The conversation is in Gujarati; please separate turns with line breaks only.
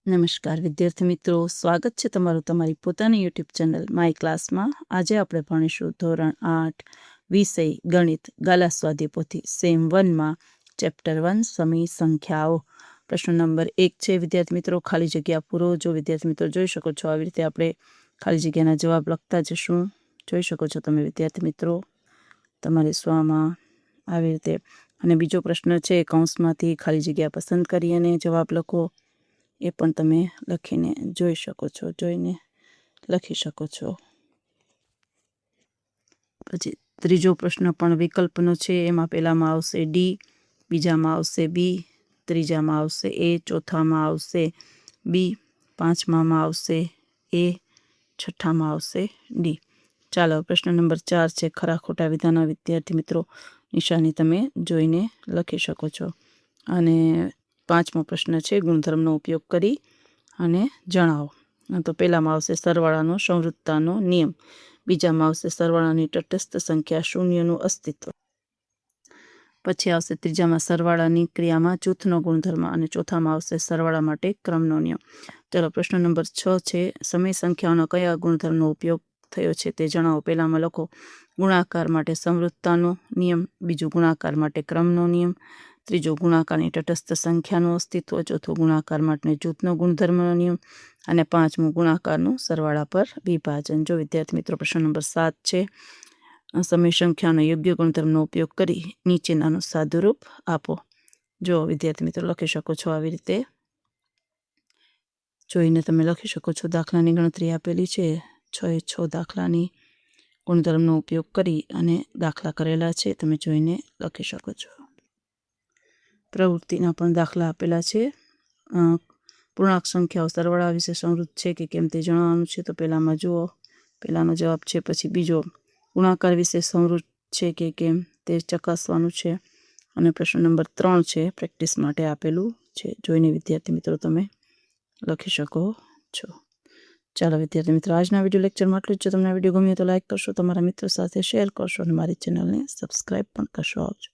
નમસ્કાર વિદ્યાર્થી મિત્રો, સ્વાગત છે તમારું તમારી પોતાની યુટ્યુબ ચેનલ માય ક્લાસમાં. આજે આપણે ભણીશું ધોરણ 8 વિષય ગણિત ગાલા સ્વાધ્યાય પોથી સેમ 1માં ચેપ્ટર 1 સમય સંખ્યાઓ. પ્રશ્ન નંબર 1 છે વિદ્યાર્થી મિત્રો, ખાલી જગ્યા પૂરો. જો વિદ્યાર્થી મિત્રો જોઈ શકો છો, આવી રીતે આપણે ખાલી જગ્યાના જવાબ લખતા જશું. જોઈ શકો છો તમે વિદ્યાર્થી મિત્રો તમારે સ્વામાં આવી રીતે. અને બીજો પ્રશ્ન છે, કૌંસમાંથી ખાલી જગ્યા પસંદ કરી અને જવાબ લખો. એ પણ તમે લખીને જોઈ શકો છો, જોઈને લખી શકો છો. પછી ત્રીજો પ્રશ્ન પણ વિકલ્પનો છે. એમાં પહેલામાં આવશે ડી, બીજામાં આવશે બી, ત્રીજામાં આવશે એ, ચોથામાં આવશે બી, પાંચમામાં આવશે એ, છઠ્ઠામાં આવશે ડી. ચાલો, પ્રશ્ન નંબર 4 છે ખરા ખોટા વિધાનના. વિદ્યાર્થી મિત્રો નિશાની તમે જોઈને લખી શકો છો. અને પાંચમો પ્રશ્ન છે, ગુણધર્મનો ઉપયોગ કરી અને જણાવો. તો પહેલામાં આવશે સરવાળાનો સંવૃત્તાનો નિયમ, બીજામાં આવશે સરવાળાની તટસ્થ સંખ્યા શૂન્યનું અસ્તિત્વ, પછી આવશે ત્રીજામાં સરવાળાની ક્રિયામાં જૂથનો ગુણધર્મ, અને ચોથામાં આવશે સરવાળા માટે ક્રમનો નિયમ. ચાલો, પ્રશ્ન નંબર 6 છે, સમય સંખ્યાઓનો કયા ગુણધર્મનો ઉપયોગ થયો છે તે જણાવો. પહેલામાં લખો ગુણાકાર માટે સંવૃત્તાનો નિયમ, બીજું ગુણાકાર માટે ક્રમનો નિયમ, ત્રીજો ગુણાકારની તટસ્થ સંખ્યાનું અસ્તિત્વ, ચોથું ગુણાકાર માટે જૂથનો ગુણધર્મનો નિયમ, અને પાંચમું ગુણાકારનું સરવાળા પર વિભાજન. જો વિદ્યાર્થી મિત્રો પ્રશ્ન નંબર 7 છે, સમય સંખ્યાનો યોગ્ય ગુણધર્મનો ઉપયોગ કરી નીચેનાનું સાદુરૂપ આપો. જો વિદ્યાર્થી મિત્રો લખી શકો છો, આવી રીતે જોઈને તમે લખી શકો છો. દાખલાની ગણતરી આપેલી છે, 6 દાખલાની ગુણધર્મનો ઉપયોગ કરી અને દાખલા કરેલા છે, તમે જોઈને લખી શકો છો. પ્રવૃત્તિના પણ દાખલા આપેલા છે. પૂર્ણાંક સંખ્યાઓ સરવાળા વિશે સમૃદ્ધ છે કે કેમ તે જણાવવાનું છે. તો પહેલામાં જુઓ, પહેલાનો જવાબ છે. પછી બીજો ગુણાકાર વિશે સમૃદ્ધ છે કે કેમ તે ચકાસવાનું છે. અને પ્રશ્ન નંબર 3 છે, પ્રેક્ટિસ માટે આપેલું છે, જોઈને વિદ્યાર્થી મિત્રો તમે લખી શકો છો. ચાલો વિદ્યાર્થી મિત્રો, આજના વિડીયો લેક્ચરમાં આટલું જ. જો તમને વિડીયો ગમ્યો તો લાઈક કરશો, તમારા મિત્રો સાથે શેર કરશો અને મારી ચેનલને સબસ્ક્રાઈબ પણ કરશો. આવજો.